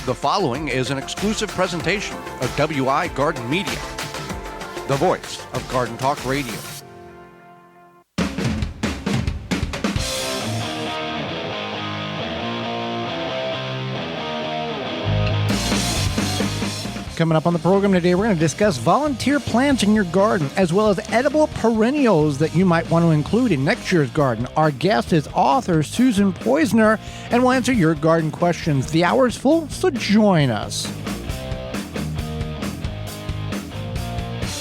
The following is an exclusive presentation of WI Garden Media, the voice of Garden Talk Radio. Coming up on the program today, we're going to discuss volunteer plants in your garden, as well as edible perennials that you might want to include in next year's garden. Our guest is author Susan Poizner, and we'll answer your garden questions. The hour is full, so join us.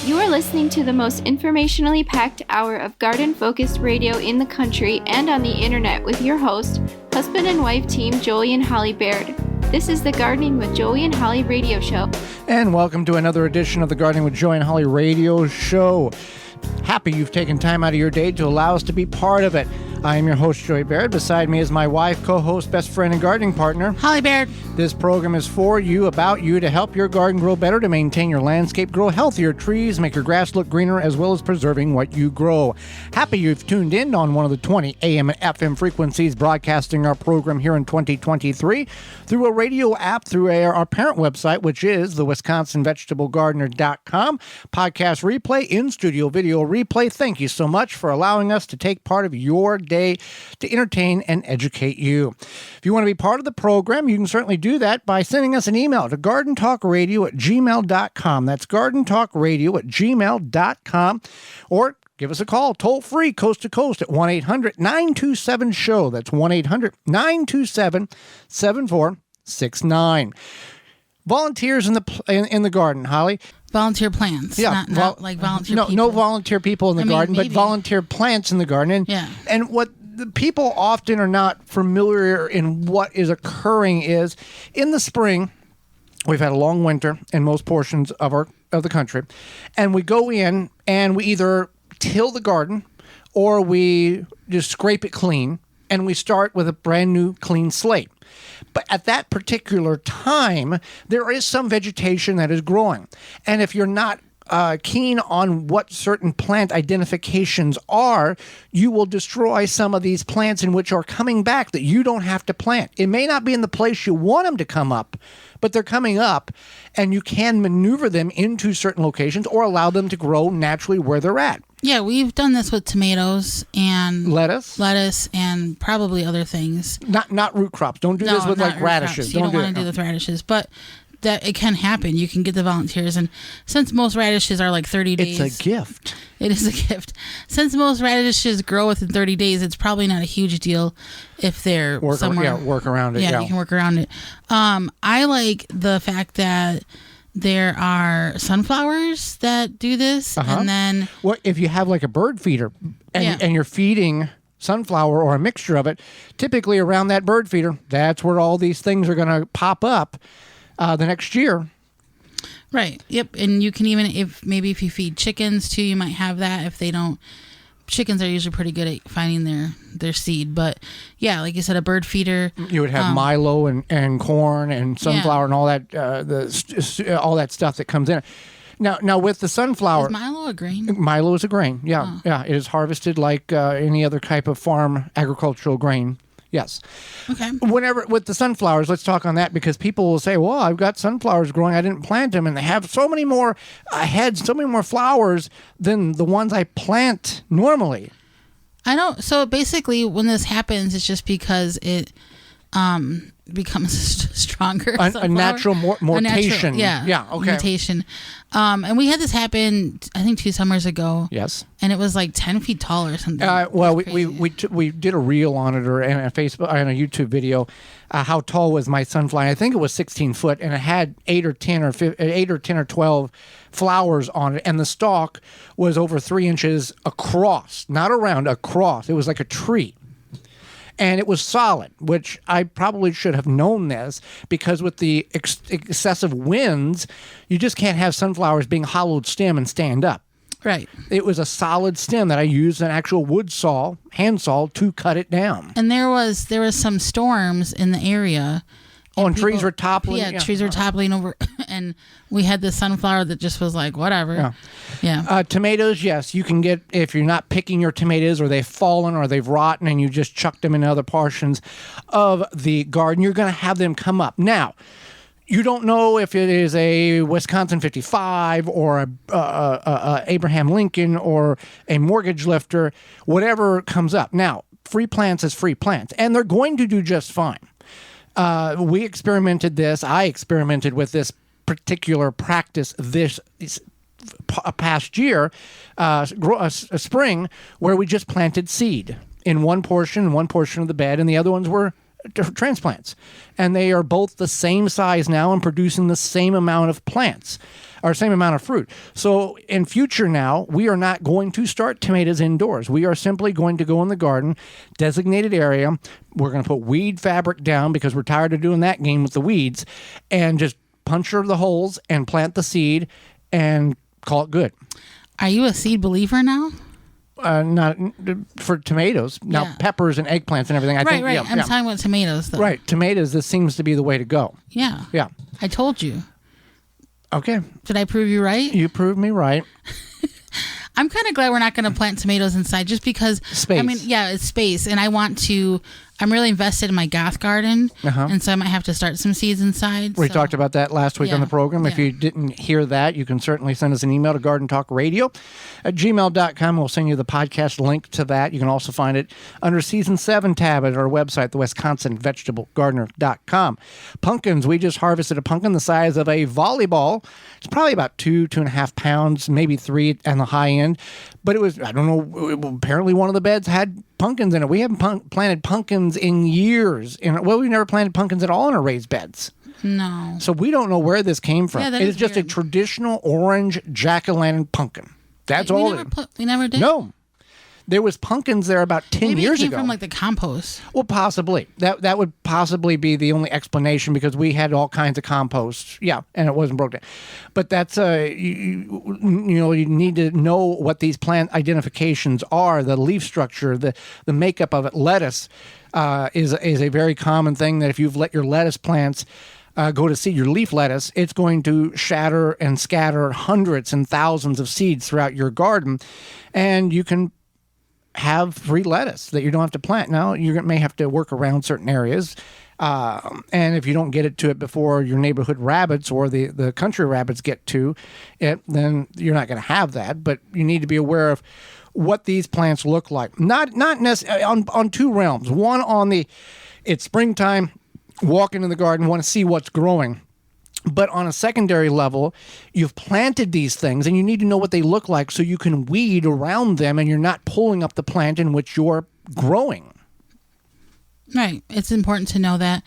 You are listening to the most informationally packed hour of garden-focused radio in the country and on the internet with your host, husband and wife team Joey and Holly Baird. This is the Gardening with Joey and Holly radio show. And welcome to another edition of the Gardening with Joey and Holly radio show. Happy you've taken time out of your day to allow us to be part of it. I am your host, Joey Baird. Beside me is my wife, co-host, best friend, and gardening partner, Holly Baird. This program is for you, about you, to help your garden grow better, to maintain your landscape, grow healthier trees, make your grass look greener, as well as preserving what you grow. Happy you've tuned in on one of the 20 AM and FM frequencies broadcasting our program here in 2023 through a radio app, through our parent website, which is the WisconsinVegetableGardener.com. Podcast replay, in-studio video replay. Thank you so much for allowing us to take part of your day to entertain and educate you. If you want to be part of the program, you can certainly do that by sending us an email to gardentalkradio@gmail.com. That's gardentalkradio@gmail.com. Or give us a call, toll-free, coast to coast, at 1-800-927-SHOW. That's 1-800-927-7469. Volunteers in the garden, Holly. Volunteer plants. Yeah, not like volunteer people. No volunteer people in the garden, but volunteer plants in the garden. And what the people often are not familiar in what is occurring is, in the spring, we've had a long winter in most portions of the country, and we go in and we either till the garden or we just scrape it clean, and we start with a brand new clean slate. But at that particular time, there is some vegetation that is growing. And if you're not keen on what certain plant identifications are, you will destroy some of these plants in which are coming back that you don't have to plant. It may not be in the place you want them to come up, but they're coming up, and you can maneuver them into certain locations or allow them to grow naturally where they're at. Yeah, we've done this with tomatoes and lettuce and probably other things. Not root crops. Don't do this with like radishes. You don't want to do this with radishes, but that it can happen. You can get the volunteers, and since most radishes are like 30 days, it's a gift. It is a gift. Since most radishes grow within 30 days, it's probably not a huge deal if they're somewhere. Work around it. Yeah, you can work around it. I like the fact that there are sunflowers that do this, and then if you have like a bird feeder and you're feeding sunflower or a mixture of it, typically around that bird feeder, that's where all these things are going to pop up the next year. Right. Yep. And you can even, if you feed chickens too, you might have that. If they don't, chickens are usually pretty good at finding their seed. But yeah, like you said, a bird feeder. You would have Milo and corn and sunflower and all that all that stuff that comes in. Now with the sunflower, is Milo a grain? Milo is a grain. Yeah, yeah. It is harvested like any other type of farm agricultural grain. Yes. Okay. Whenever with the sunflowers, let's talk on that, because people will say, "Well, I've got sunflowers growing. I didn't plant them, and they have so many more heads, so many more flowers than the ones I plant normally." I don't. So basically, when this happens, it's just because it becomes stronger. A natural mutation. Yeah. Okay. Mutation. And we had this happen, I think, 2 summers ago. Yes. And it was like 10 feet tall or something. Well, we did a reel on it, or a Facebook, on a YouTube video. How tall was my sunflower? I think it was 16 foot, and it had 8 or 10 or 12 flowers on it, and the stalk was over 3 inches across, not around, across. It was like a tree. And it was solid, which I probably should have known this, because with the excessive winds, you just can't have sunflowers being hollowed stem and stand up. Right. It was a solid stem that I used an actual wood saw, hand saw, to cut it down. And there was some storms in the area. And trees were toppling. Yeah, trees were toppling over. And we had this sunflower that just was like, whatever. Yeah. Tomatoes, yes. You can get, if you're not picking your tomatoes, or they've fallen or they've rotten and you just chucked them in other portions of the garden, you're going to have them come up. Now, You don't know if it is a Wisconsin 55 or a Abraham Lincoln or a mortgage lifter, whatever comes up. Now, free plants is free plants, and they're going to do just fine. I experimented with this particular practice this past year, a spring, where we just planted seed in one portion of the bed, and the other ones were transplants, and they are both the same size now and producing the same amount of plants or same amount of fruit. So in future now, we are not going to start tomatoes indoors. We are simply going to go in the garden, designated area. We're going to put weed fabric down because we're tired of doing that game with the weeds, and just puncture the holes and plant the seed and call it good. Are you a seed believer now? Not for tomatoes. Now, peppers and eggplants and everything. I think, right. I'm talking about tomatoes, though. Right. Tomatoes, this seems to be the way to go. Yeah. Yeah. I told you. Okay. Did I prove you right? You proved me right. I'm kind of glad we're not going to plant tomatoes inside just because. Space. I mean, yeah, it's space. And I'm really invested in my goth garden. And so I might have to start some seeds inside. We talked about that last week on the program. If you didn't hear that, you can certainly send us an email to gardentalkradio@gmail.com. We'll send you the podcast link to that. You can also find it under Season 7 tab at our website, the WisconsinVegetableGardener.com. Pumpkins. We just harvested a pumpkin the size of a volleyball. It's probably about 2.5 pounds, maybe 3 on the high end. But it was, I don't know, apparently one of the beds had pumpkins in it. We haven't planted pumpkins in years. We've never planted pumpkins at all in our raised beds. No. So we don't know where this came from. Yeah, it is just a traditional orange jack-o'-lantern pumpkin. That's all it is. We never did? No. There was pumpkins there about 10 Maybe years it came ago. from like the compost. Well, possibly. That would possibly be the only explanation because we had all kinds of compost. Yeah, and it wasn't broken. But that's you need to know what these plant identifications are, the leaf structure, the makeup of it. Lettuce is a very common thing that if you've let your lettuce plants go to seed, your leaf lettuce, it's going to shatter and scatter hundreds and thousands of seeds throughout your garden, and you can have free lettuce that you don't have to plant. Now, you may have to work around certain areas, and if you don't get it to it before your neighborhood rabbits or the country rabbits get to it, then you're not going to have that. But you need to be aware of what these plants look like. Not necessarily on two realms. One it's springtime, walk into the garden, want to see what's growing. But on a secondary level, you've planted these things and you need to know what they look like so you can weed around them and you're not pulling up the plant in which you're growing. Right. It's important to know that.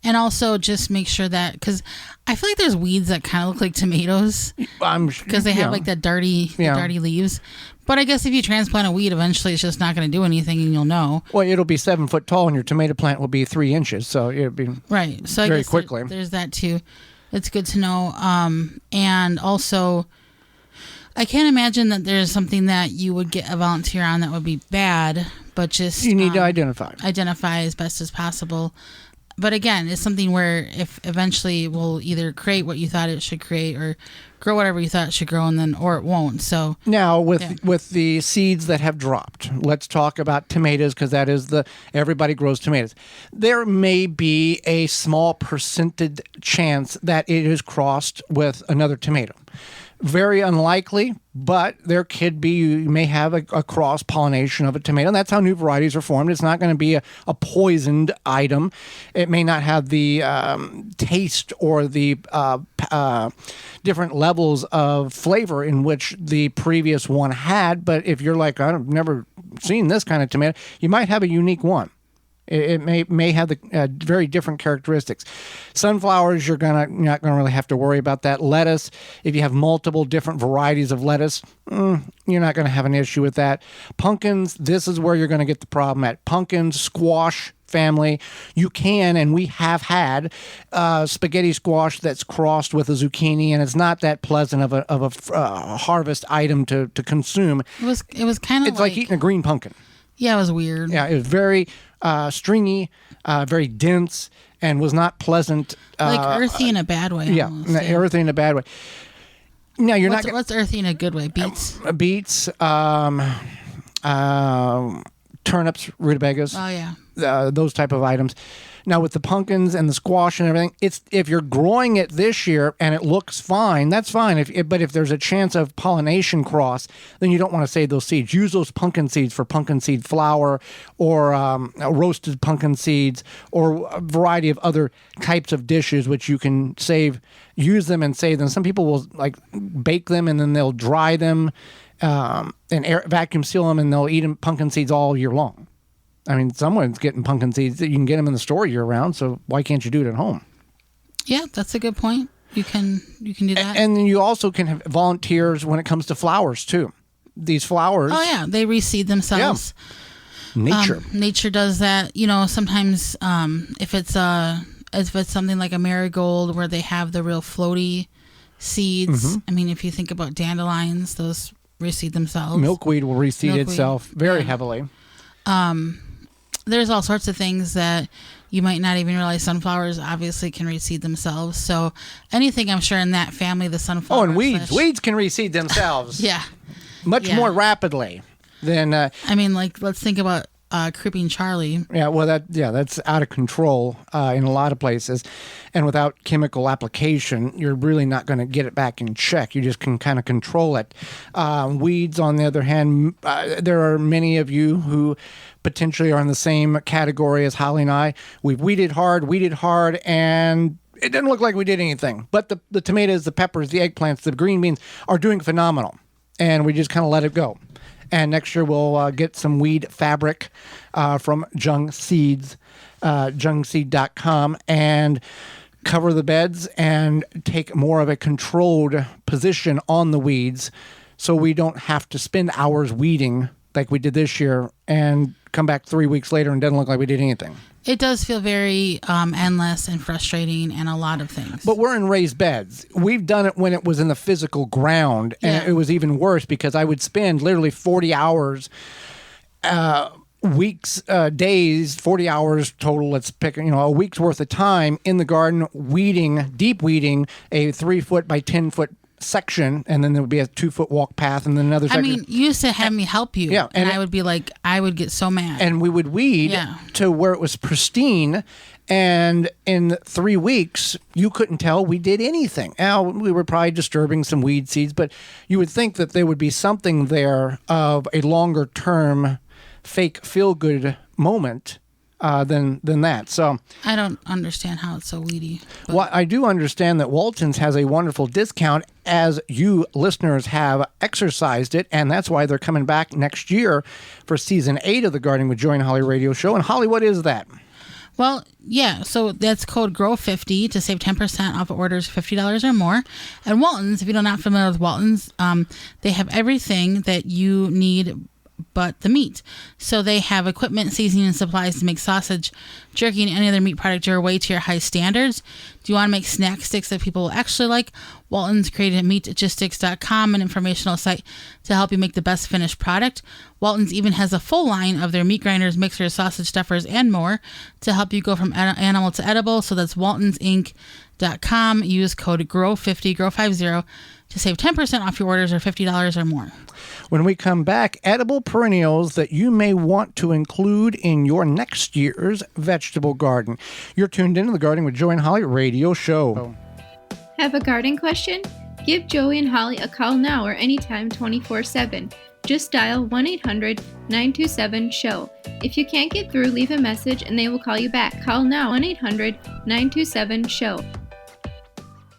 And also just make sure that, because I feel like there's weeds that kind of look like tomatoes because they have like that dirty leaves. But I guess if you transplant a weed, eventually it's just not going to do anything and you'll know. Well, it'll be 7 foot tall and your tomato plant will be 3 inches. So it'll be right. So very I guess quickly. There's that too. It's good to know. And also, I can't imagine that there's something that you would get a volunteer on that would be bad, but just... You need to identify. Identify as best as possible. But again, it's something where if eventually it will either create what you thought it should create or grow whatever you thought it should grow, or it won't. So now with the seeds that have dropped, let's talk about tomatoes because that is everybody grows tomatoes. There may be a small percentage chance that it is crossed with another tomato. Very unlikely, but there could be, you may have a cross-pollination of a tomato, and that's how new varieties are formed. It's not going to be a poisoned item. It may not have the taste or the different levels of flavor in which the previous one had, but if you're like, I've never seen this kind of tomato, you might have a unique one. It may have the very different characteristics. Sunflowers, you're not gonna really have to worry about that. Lettuce, if you have multiple different varieties of lettuce, you're not gonna have an issue with that. Pumpkins, this is where you're gonna get the problem at. Pumpkins, squash family, you can, and we have had spaghetti squash that's crossed with a zucchini, and it's not that pleasant of a harvest item to consume. It was kind of it's like eating a green pumpkin. Yeah, it was weird. Yeah, it was very stringy, very dense, and was not pleasant. Like earthy in a bad way. Yeah, almost, earthy in a bad way. Now you're not. What's earthy in a good way? Beets. Beets, turnips, rutabagas. Oh yeah. Those type of items. Now with the pumpkins and the squash and everything, it's if you're growing it this year and it looks fine, that's fine. But if there's a chance of pollination cross, then you don't want to save those seeds. Use those pumpkin seeds for pumpkin seed flour or roasted pumpkin seeds or a variety of other types of dishes which you can save. Use them and save them. Some people will like bake them and then they'll dry them and vacuum seal them, and they'll eat pumpkin seeds all year long. I mean, someone's getting pumpkin seeds. You can get them in the store year round, so why can't you do it at home? Yeah, that's a good point. You can do that. And you also can have volunteers when it comes to flowers, too. These flowers. Oh, yeah. They reseed themselves. Yeah. Nature does that. Sometimes if it's something like a marigold where they have the real floaty seeds. I mean, if you think about dandelions, those reseed themselves. Milkweed will reseed itself very heavily. There's all sorts of things that you might not even realize. Sunflowers obviously can reseed themselves. So anything, I'm sure, in that family, the sunflower. Oh, and weeds. Weeds can reseed themselves. Yeah. Much more rapidly than... I mean, like, let's think about Creeping Charlie. Yeah, well, that's out of control in a lot of places. And without chemical application, you're really not going to get it back in check. You just can kind of control it. Weeds, on the other hand, there are many of you who potentially are in the same category as Holly and I. We've weeded hard, and it didn't look like we did anything. But the tomatoes, the peppers, the eggplants, the green beans are doing phenomenal. And we just kind of let it go. And next year we'll get some weed fabric from Jung Seeds, jungseed.com, and cover the beds and take more of a controlled position on the weeds so we don't have to spend hours weeding like we did this year and come back 3 weeks later and doesn't look like we did anything. It does feel very endless and frustrating and a lot of things. But we're in raised beds. We've done it when it was in the physical ground, and it was even worse because I would spend literally 40 hours, days, 40 hours total, let's pick, a week's worth of time in the garden deep weeding a 3-foot by 10-foot section, and then there would be a 2-foot walk path and then another section. I mean, you used to have me help you. Yeah. And I would be like, I would get so mad. And we would weed to where it was pristine, and in 3 weeks, you couldn't tell we did anything. Now, we were probably disturbing some weed seeds, but you would think that there would be something there of a longer term fake feel-good moment than that. So I don't understand how it's so weedy. Well, I do understand that Walton's has a wonderful discount as you listeners have exercised it, and that's why they're coming back next year for season 8 of the Gardening with Joy and Holly radio show. And Holly, what is that? Well, yeah, so that's code GROW50 to save 10% off orders $50 or more. And Walton's, if you're not familiar with Walton's, they have everything that you need but the meat. So they have equipment, seasoning, and supplies to make sausage, jerky, and any other meat product your way to your high standards. Do you want to make snack sticks that people will actually like? Walton's created meatgistics.com, an informational site to help you make the best finished product. Walton's even has a full line of their meat grinders, mixers, sausage stuffers, and more to help you go from animal to edible. So that's waltonsinc.com. Use code GROW50, GROW50 to save 10% off your orders or $50 or more. When we come back, edible perennials that you may want to include in your next year's vegetable garden. You're tuned into the Gardening with Joy and Holly radio show. Have a garden question? Give Joey and Holly a call now or anytime 24/7. Just dial 1-800-927-SHOW. If you can't get through, leave a message and they will call you back. Call now 1-800-927-SHOW.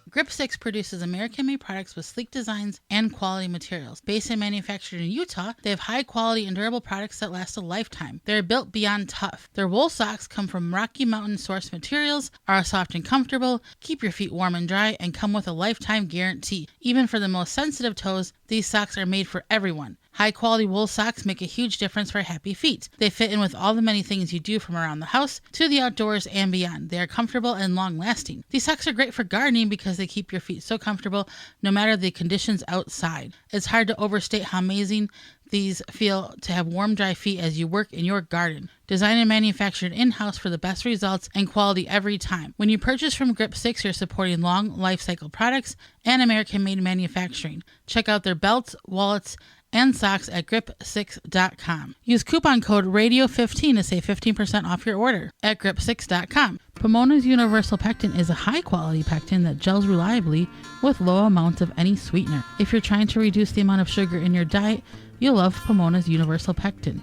Grip 6 produces American-made products with sleek designs and quality materials. Based and manufactured in Utah, they have high-quality and durable products that last a lifetime. They're built beyond tough. Their wool socks come from Rocky Mountain-sourced materials, are soft and comfortable, keep your feet warm and dry, and come with a lifetime guarantee. Even for the most sensitive toes, these socks are made for everyone. High-quality wool socks make a huge difference for happy feet. They fit in with all the many things you do from around the house to the outdoors and beyond. They are comfortable and long-lasting. These socks are great for gardening because they keep your feet so comfortable no matter the conditions outside. It's hard to overstate how amazing these feel to have warm, dry feet as you work in your garden. Designed and manufactured in-house for the best results and quality every time. When you purchase from Grip 6, you're supporting long life cycle products and American-made manufacturing. Check out their belts, wallets, and socks at grip6.com. Use coupon code radio15 to save 15% off your order at grip6.com. Pomona's Universal Pectin is a high-quality pectin that gels reliably with low amounts of any sweetener. If you're trying to reduce the amount of sugar in your diet, you'll love Pomona's Universal Pectin.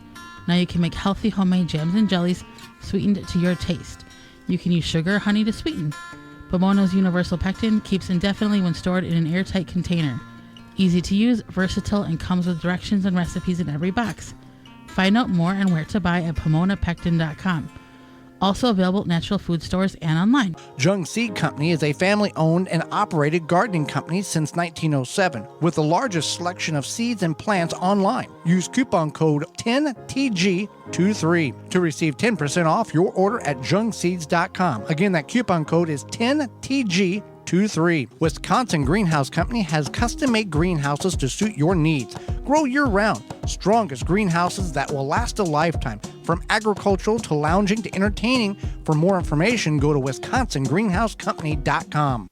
Now you can make healthy homemade jams and jellies sweetened to your taste. You can use sugar or honey to sweeten. Pomona's Universal Pectin keeps indefinitely when stored in an airtight container. Easy to use, versatile, and comes with directions and recipes in every box. Find out more and where to buy at PomonaPectin.com. Also available at natural food stores and online. Jung Seed Company is a family-owned and operated gardening company since 1907, with the largest selection of seeds and plants online. Use coupon code 10TG23 to receive 10% off your order at jungseeds.com. Again, that coupon code is 10TG23. Wisconsin Greenhouse Company has custom-made greenhouses to suit your needs. Grow year-round. Strongest greenhouses that will last a lifetime. From agricultural to lounging to entertaining. For more information, go to wisconsingreenhousecompany.com.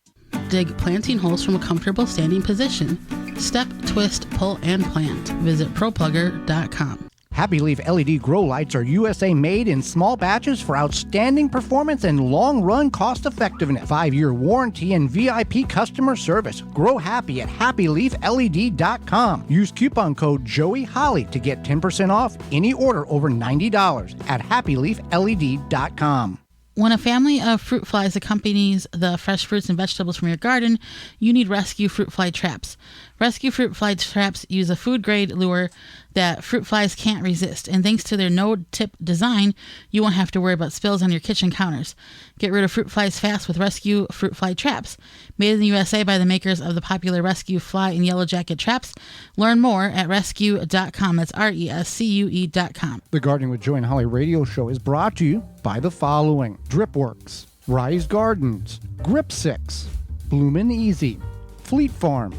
Dig planting holes from a comfortable standing position. Step, twist, pull, and plant. Visit ProPlugger.com. Happy Leaf LED grow lights are USA made in small batches for outstanding performance and long-run cost effectiveness. 5-year warranty and VIP customer service. Grow happy at happyleafled.com. Use coupon code JoeyHolly to get 10% off any order over $90 at happyleafled.com. When a family of fruit flies accompanies the fresh fruits and vegetables from your garden, you need rescue fruit fly traps. Rescue fruit fly traps use a food-grade lure that fruit flies can't resist, and thanks to their no-tip design, you won't have to worry about spills on your kitchen counters. Get rid of fruit flies fast with Rescue Fruit Fly Traps. Made in the USA by the makers of the popular Rescue Fly and Yellow Jacket traps. Learn more at rescue.com. That's RESCUE.com. The Gardening with Joy and Holly radio show is brought to you by the following: Dripworks, Rise Gardens, Grip 6, Bloomin' Easy, Fleet Farm,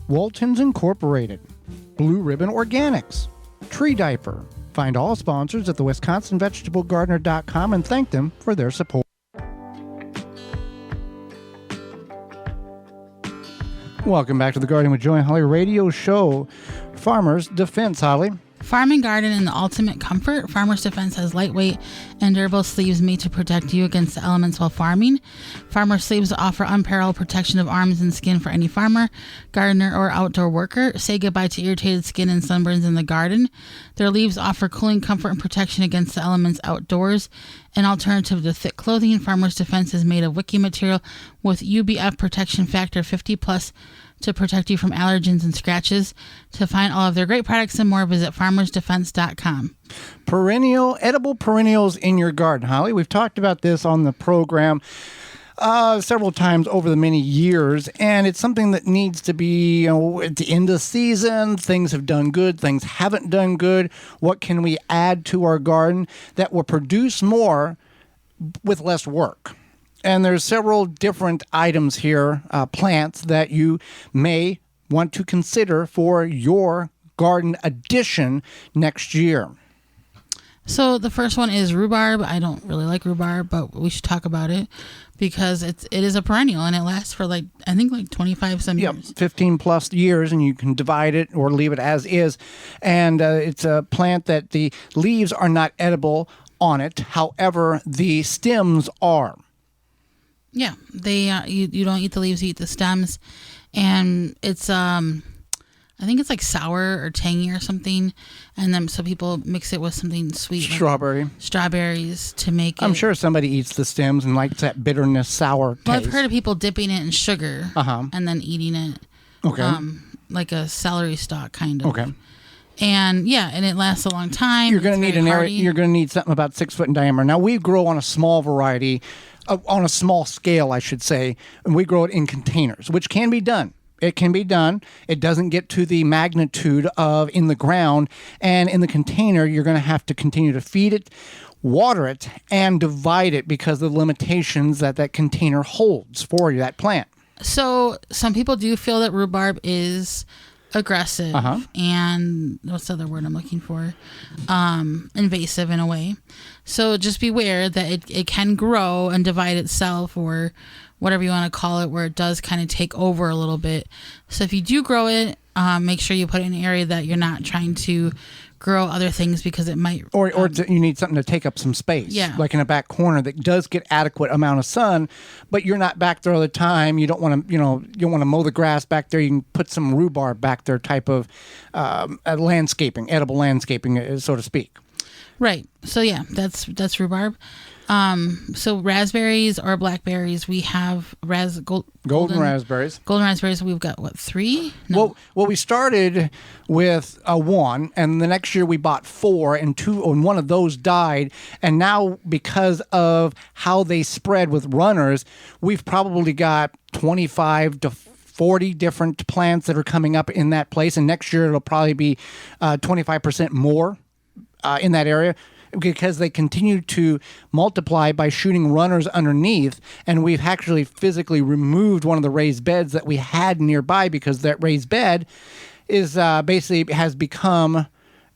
Waltons Incorporated, Blue Ribbon Organics, Tree Diaper. Find all sponsors at the WisconsinVegetableGardener.com and thank them for their support. Welcome back to the Gardening with Joy and Holly radio show. Farmers Defense, Holly. Farm and garden in the ultimate comfort. Farmer's Defense has lightweight and durable sleeves made to protect you against the elements while farming. Farmer sleeves offer unparalleled protection of arms and skin for any farmer, gardener, or outdoor worker. Say goodbye to irritated skin and sunburns in the garden. Their leaves offer cooling comfort and protection against the elements outdoors. An alternative to thick clothing, Farmer's Defense is made of wicking material with UBF protection factor 50+ to protect you from allergens and scratches. To find all of their great products and more, visit farmersdefense.com. Edible perennials in your garden, Holly. We've talked about this on the program several times over the many years, and it's something that needs to be, at the end of season, things have done good, things haven't done good. What can we add to our garden that will produce more with less work? And there's several different items here, plants that you may want to consider for your garden addition next year. So the first one is rhubarb. I don't really like rhubarb, but we should talk about it because it is a perennial and it lasts for I think 25 some years. 15 plus years, and you can divide it or leave it as is. And it's a plant that the leaves are not edible on it. However, the stems are. Yeah, they you don't eat the leaves, you eat the stems, and it's I think it's like sour or tangy or something, and then so people mix it with something sweet, strawberries to make it. I'm sure somebody eats the stems and likes that bitterness, sour taste. Well, I've heard of people dipping it in sugar and then eating it, like a celery stalk kind of. Okay. And and it lasts a long time. You're going to need an area. You're going to need something about 6 foot in diameter. Now we grow on a small variety, on a small scale, I should say, and we grow it in containers, which can be done. It can be done. It doesn't get to the magnitude of in the ground, and in the container, you're going to have to continue to feed it, water it, and divide it because of the limitations that container holds for that plant. So some people do feel that rhubarb is aggressive and what's the other word I'm looking for? Invasive in a way. So just beware that it can grow and divide itself, or whatever you want to call it, where it does kind of take over a little bit. So if you do grow it, make sure you put it in an area that you're not trying to grow other things because it might you need something to take up some space, like in a back corner that does get adequate amount of sun, but you're not back there all the time. You don't want to, you don't want to mow the grass back there. You can put some rhubarb back there, type of landscaping, edible landscaping, so to speak. Right. So yeah, that's rhubarb. So raspberries or blackberries, we have golden raspberries. Golden raspberries, we've got, 3? No. Well, we started with 1, and the next year we bought 4, and 2, and one of those died. And now, because of how they spread with runners, we've probably got 25 to 40 different plants that are coming up in that place. And next year it'll probably be 25% more in that area, because they continue to multiply by shooting runners underneath. And we've actually physically removed one of the raised beds that we had nearby, because that raised bed is basically has become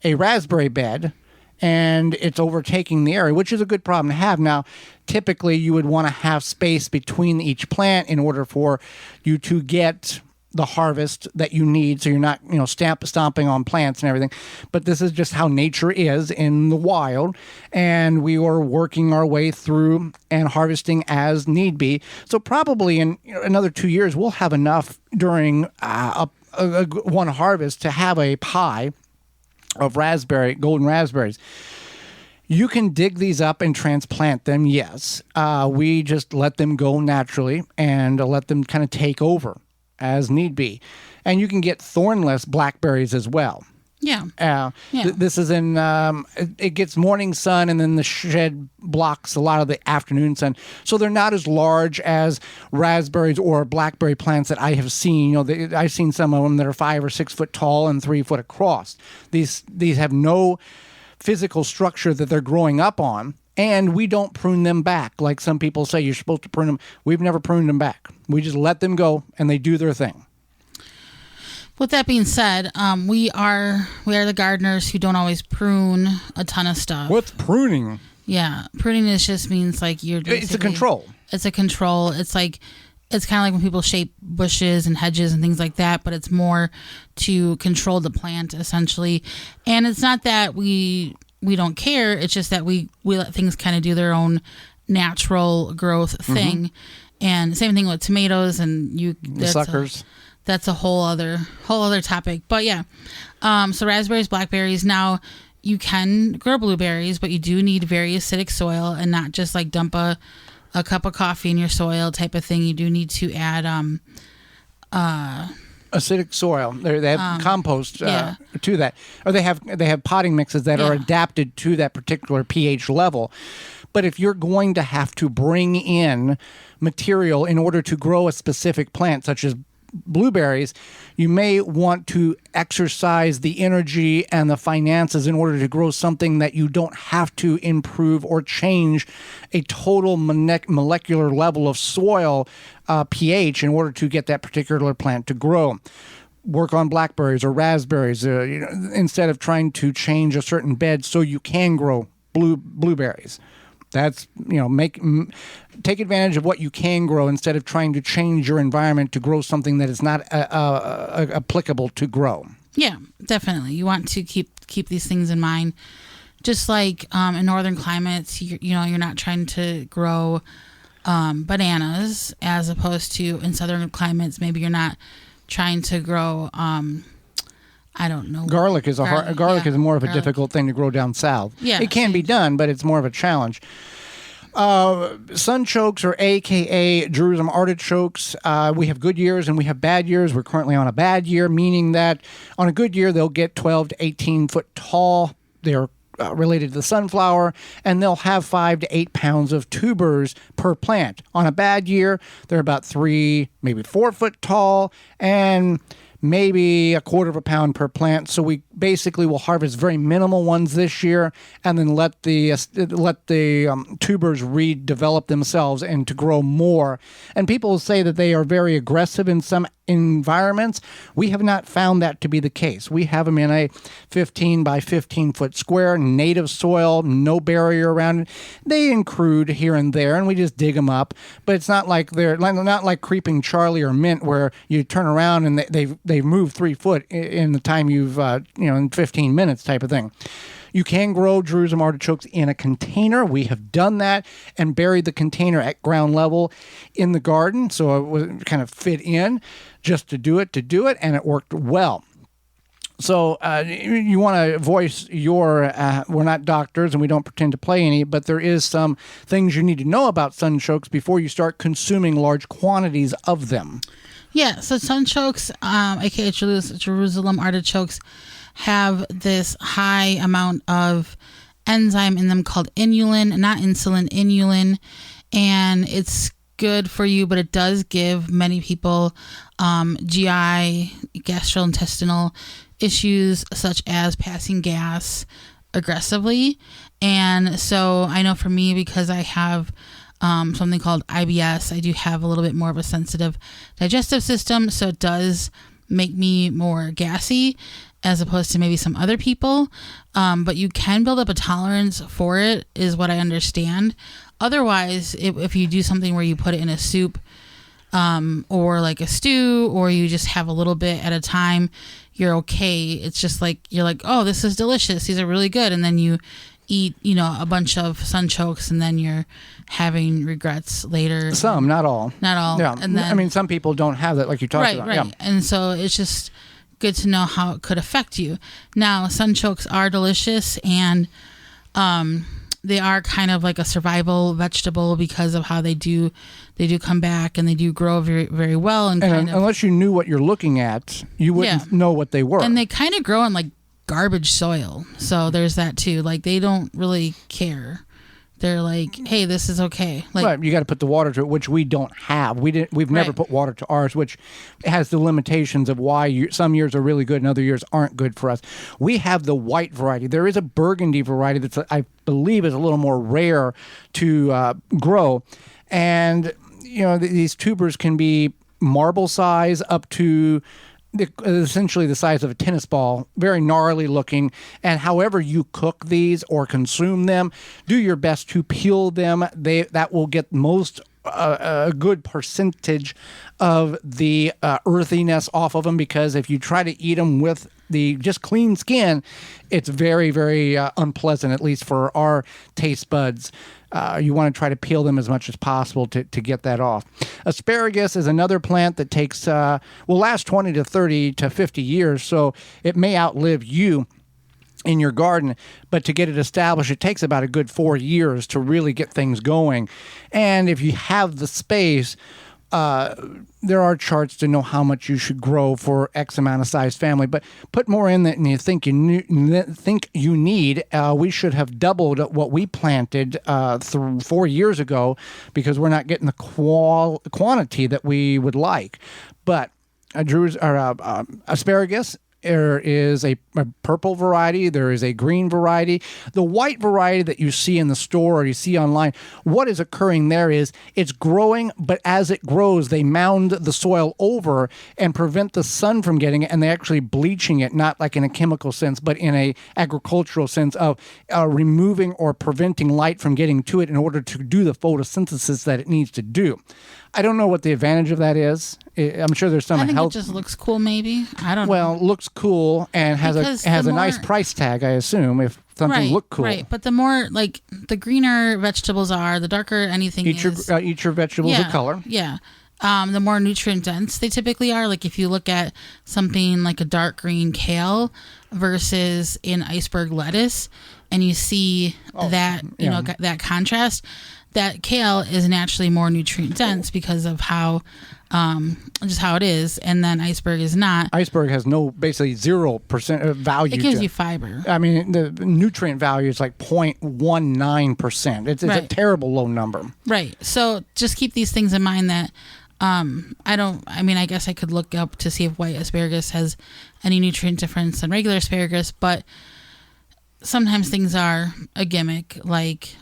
a raspberry bed, and it's overtaking the area, which is a good problem to have. Now, typically you would want to have space between each plant in order for you to get the harvest that you need, so you're not, stomping on plants and everything. But this is just how nature is in the wild, and we are working our way through and harvesting as need be. So probably in another 2 years, we'll have enough during one harvest to have a pie of golden raspberries. You can dig these up and transplant them, yes. We just let them go naturally and let them kind of take over as need be. And you can get thornless blackberries as well. Yeah. This is in, it gets morning sun, and then the shed blocks a lot of the afternoon sun. So they're not as large as raspberries or blackberry plants that I have seen. I've seen some of them that are 5 or 6 foot tall and 3 foot across. These have no physical structure that they're growing up on. And we don't prune them back. Like some people say, you're supposed to prune them. We've never pruned them back. We just let them go, and they do their thing. With that being said, we are the gardeners who don't always prune a ton of stuff. What's pruning? Yeah, pruning just means like it's a control. It's a control. It's kind of like when people shape bushes and hedges and things like that, but it's more to control the plant essentially. And it's not that we don't care. It's just that we let things kind of do their own natural growth thing. Mm-hmm. And same thing with tomatoes and the suckers. That's a whole other topic. But yeah, so raspberries, blackberries. Now you can grow blueberries, but you do need very acidic soil, and not just like dump a cup of coffee in your soil type of thing. You do need to add acidic soil. They have compost to that, or they have potting mixes that are adapted to that particular pH level. But if you're going to have to bring in material in order to grow a specific plant, such as blueberries, you may want to exercise the energy and the finances in order to grow something that you don't have to improve or change a total molecular level of soil pH in order to get that particular plant to grow. Work on blackberries or raspberries instead of trying to change a certain bed so you can grow blueberries. That's, take advantage of what you can grow instead of trying to change your environment to grow something that is not applicable to grow. Yeah, definitely. You want to keep these things in mind. Just like in northern climates, you're not trying to grow bananas, as opposed to in southern climates, maybe you're not trying to grow I don't know. Garlic is more of a difficult thing to grow down south. Yeah, it can be done, but it's more of a challenge. Sunchokes, or AKA Jerusalem artichokes, we have good years and we have bad years. We're currently on a bad year, meaning that on a good year they'll get 12 to 18 foot tall. They're related to the sunflower, and they'll have 5 to 8 pounds of tubers per plant. On a bad year, they're about 3, maybe 4 foot tall, and maybe 1/4 pound per plant. So we basically will harvest very minimal ones this year, and then let the tubers redevelop themselves and to grow more. And people say that they are very aggressive in some environments, we have not found that to be the case. We have them in a 15 by 15 foot square, native soil, no barrier around it. They intrude here and there, and we just dig them up. But it's not like they're not like creeping Charlie or mint, where you turn around and they've moved 3 foot in the time you've in 15 minutes type of thing. You can grow Jerusalem artichokes in a container. We have done that and buried the container at ground level in the garden, so it was kind of fit in just to do it, and it worked well. So you want to voice your, we're not doctors and we don't pretend to play any, but there is some things you need to know about sunchokes before you start consuming large quantities of them. Yeah, so sunchokes, aka Jerusalem artichokes, have this high amount of enzyme in them called inulin, not insulin, inulin, and it's good for you, but it does give many people GI, gastrointestinal issues such as passing gas aggressively. And so I know for me, because I have something called IBS, I do have a little bit more of a sensitive digestive system, so it does make me more gassy as opposed to maybe some other people. But you can build up a tolerance for it, is what I understand. Otherwise, if you do something where you put it in a soup or like a stew, or you just have a little bit at a time, you're okay. It's just like, you're like, oh, this is delicious. These are really good. And then you eat, a bunch of sunchokes, and then you're having regrets later. Some, not all. Not all. Yeah. And then, some people don't have that, like you talked about. Right. Yeah. And so it's just good to know how it could affect you. Now, sunchokes are delicious, and they are kind of like a survival vegetable because of how they do come back, and they do grow very, very well. And unless you knew what you're looking at, you wouldn't know what they were. And they kind of grow in like garbage soil. So there's that too. Like, they don't really care. They're like, hey, this is okay. Like, right, you got to put the water to it, which we don't have. We've never put water to ours, which has the limitations of why some years are really good and other years aren't good for us. We have the white variety. There is a burgundy variety that's, I believe, is a little more rare to grow, and these tubers can be marble size up to essentially the size of a tennis ball, very gnarly looking. And however you cook these or consume them, do your best to peel them. That will get most a good percentage of the earthiness off of them, because if you try to eat them with the just clean skin, it's very, very unpleasant, at least for our taste buds. You want to try to peel them as much as possible to get that off. Asparagus is another plant that takes will last 20 to 30 to 50 years, so it may outlive you in your garden, but to get it established, it takes about a good 4 years to really get things going. And if you have the space, there are charts to know how much you should grow for X amount of size family, but put more in than you think you need. We should have doubled what we planted 4 years ago, because we're not getting the quantity that we would like. But asparagus, there is a purple variety. There is a green variety. The white variety that you see in the store or you see online, what is occurring there is it's growing, but as it grows, they mound the soil over and prevent the sun from getting it, and they're actually bleaching it, not like in a chemical sense, but in a agricultural sense of removing or preventing light from getting to it in order to do the photosynthesis that it needs to do. I don't know what the advantage of that is. I'm sure there's some I think health. It just looks cool, maybe. I don't know. Well, looks cool and has a nice price tag, I assume, if something look cool. Right, but the more, like, the greener vegetables are, the darker anything is. Eat your vegetables a color. Yeah. The more nutrient dense they typically are. Like, if you look at something like a dark green kale versus an iceberg lettuce, and you see that contrast, that kale is naturally more nutrient dense because of how just how it is, and then iceberg is not. Iceberg has basically 0% value. It gives you fiber. I mean, the nutrient value is like 0.19%. It's a terrible low number. Right. So just keep these things in mind that I guess I could look up to see if white asparagus has any nutrient difference than regular asparagus, but sometimes things are a gimmick, like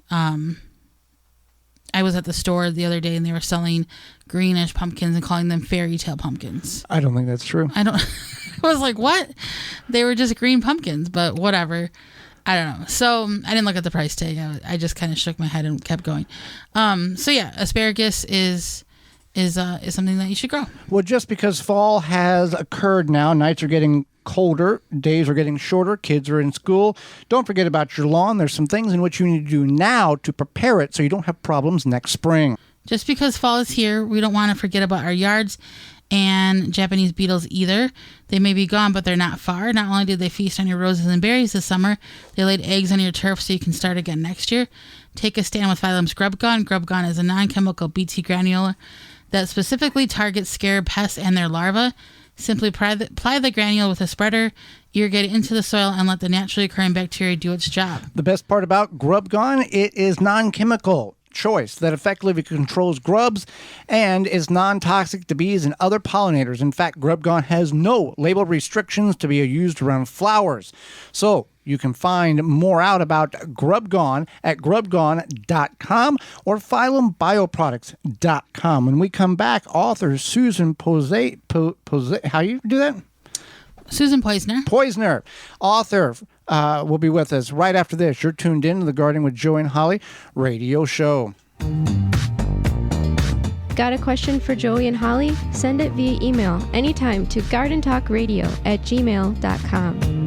I was at the store the other day and they were selling greenish pumpkins and calling them fairy tale pumpkins. I don't think that's true. I was like, what? They were just green pumpkins, but whatever. I don't know. So I didn't look at the price tag. I just kind of shook my head and kept going. So yeah, asparagus is something that you should grow. Well, just because fall has occurred now, nights are getting colder, days are getting shorter, kids are in school. Don't forget about your lawn. There's some things in which you need to do now to prepare it so you don't have problems next spring. Just because fall is here, we don't want to forget about our yards and Japanese beetles either. They may be gone, but they're not far. Not only did they feast on your roses and berries this summer, they laid eggs on your turf so you can start again next year. Take a stand with Phylum's Grub Gone. Grub Gone is a non-chemical BT granule that specifically targets scarab pests and their larvae. Simply apply the granule with a spreader, irrigate it into the soil, and let the naturally occurring bacteria do its job. The best part about Grub Gone, it is non-chemical choice that effectively controls grubs and is non-toxic to bees and other pollinators. In fact, Grub Gone has no label restrictions to be used around flowers. So you can find more out about Grub Gone at grubgone.com or phyllumbioproducts.com. When we come back, author Susan Poizner, how you do that? Susan Poizner. Poizner, author, will be with us right after this. You're tuned in to the Gardening with Joey and Holly radio show. Got a question for Joey and Holly? Send it via email anytime to gardentalkradio@gmail.com.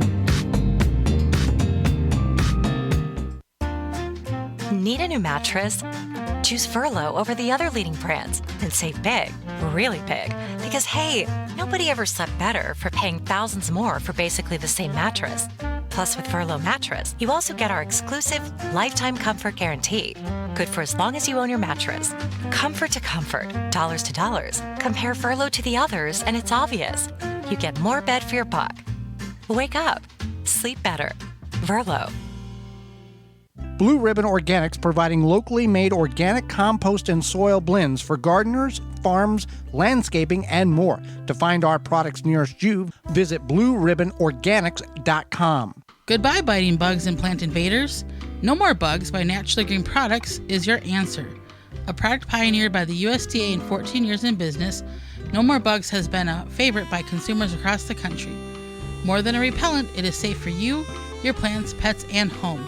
Need a new mattress? Choose Furlow over the other leading brands and save big, really big. Because hey, nobody ever slept better for paying thousands more for basically the same mattress. Plus, with Furlow mattress, you also get our exclusive lifetime comfort guarantee. Good for as long as you own your mattress. Comfort to comfort, dollars to dollars. Compare Furlow to the others and it's obvious. You get more bed for your buck. Wake up. Sleep better. Furlow. Blue Ribbon Organics, providing locally made organic compost and soil blends for gardeners, farms, landscaping, and more. To find our products nearest you, visit blueribbonorganics.com. Goodbye, biting bugs and plant invaders. No More Bugs by Naturally Green Products is your answer. A product pioneered by the USDA in 14 years in business, No More Bugs has been a favorite by consumers across the country. More than a repellent, it is safe for you, your plants, pets, and home.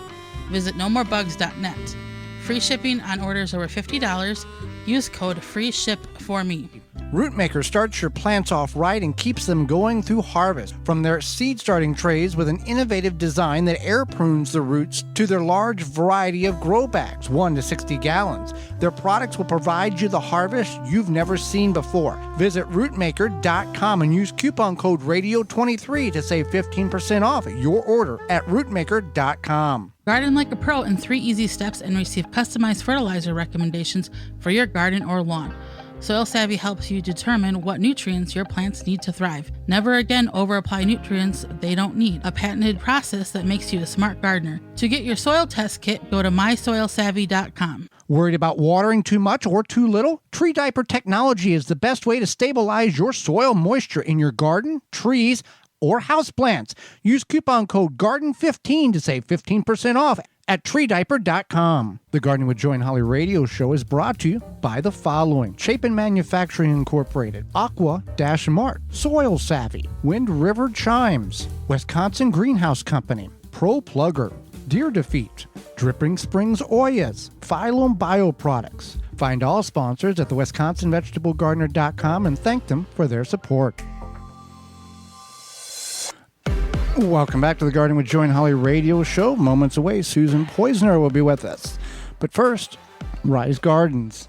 Visit nomorebugs.net. Free shipping on orders over $50. Use code FREESHIP4ME. Rootmaker starts your plants off right and keeps them going through harvest. From their seed starting trays with an innovative design that air prunes the roots to their large variety of grow bags, 1 to 60 gallons. Their products will provide you the harvest you've never seen before. Visit rootmaker.com and use coupon code RADIO23 to save 15% off your order at rootmaker.com. Garden like a pro in 3 easy steps and receive customized fertilizer recommendations for your garden or lawn. Soil Savvy helps you determine what nutrients your plants need to thrive. Never again over-apply nutrients they don't need. A patented process that makes you a smart gardener. To get your soil test kit, go to mysoilsavvy.com. Worried about watering too much or too little? Tree Diaper technology is the best way to stabilize your soil moisture in your garden, trees, or houseplants. Use coupon code GARDEN15 to save 15% off at treediaper.com. The Gardening with Joy and Holly radio show is brought to you by the following: Chapin Manufacturing Incorporated, Aqua-Mart, Soil Savvy, Wind River Chimes, Wisconsin Greenhouse Company, Pro Plugger, Deer Defeat, Dripping Springs Oyas, Phylum Bioproducts. Find all sponsors at the WisconsinVegetableGardener.com and thank them for their support. Welcome back to the Gardening with Joy and Holly radio show. Moments away, Susan Poizner will be with us. But first, Rise Gardens.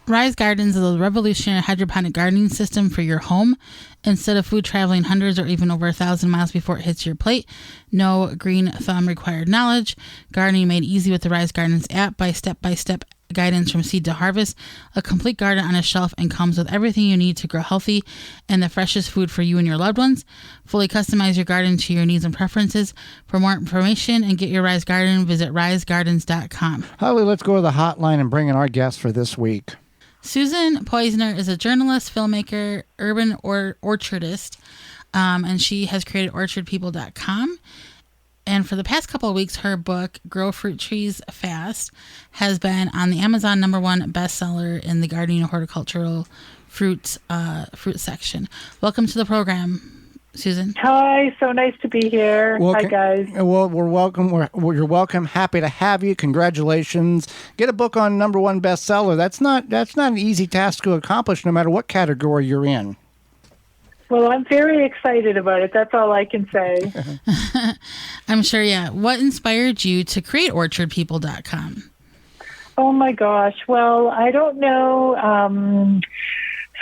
Rise Gardens is a revolutionary hydroponic gardening system for your home. Instead of food traveling hundreds or even over 1,000 miles before it hits your plate, no green thumb required knowledge. Gardening made easy with the Rise Gardens app by step-by-step guidance from seed to harvest. A complete garden on a shelf and comes with everything you need to grow healthy and the freshest food for you and your loved ones. Fully customize your garden to your needs and preferences. For more information and get your Rise Garden, visit risegardens.com. Holly, let's go to the hotline and bring in our guest for this week. Susan Poizner is a journalist, filmmaker, urban orchardist, and she has created orchardpeople.com. And for the past couple of weeks, her book, Grow Fruit Trees Fast, has been on the Amazon #1 bestseller in the gardening and horticultural fruit section. Welcome to the program, Susan. Hi, so nice to be here. Hi, guys. Well, we're welcome. You're welcome. Happy to have you. Congratulations. Get a book on #1 bestseller. That's not an easy task to accomplish, no matter what category you're in. Well, I'm very excited about it. That's all I can say. I'm sure, yeah. What inspired you to create OrchardPeople.com? Oh, my gosh. Well, I don't know.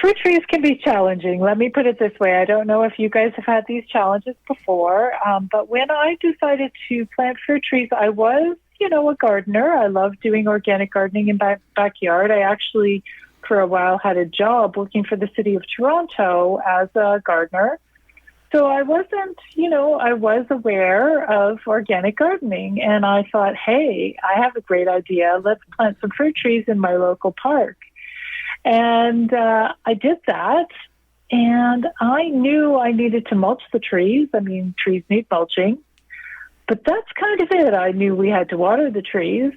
Fruit trees can be challenging. Let me put it this way. I don't know if you guys have had these challenges before, but when I decided to plant fruit trees, I was, a gardener. I love doing organic gardening in my backyard. I actually, for a while, had a job working for the city of Toronto as a gardener. So I wasn't, I was aware of organic gardening, and I thought, hey, I have a great idea. Let's plant some fruit trees in my local park. And I did that, and I knew I needed to mulch the trees. I mean, trees need mulching, but that's kind of it. I knew we had to water the trees.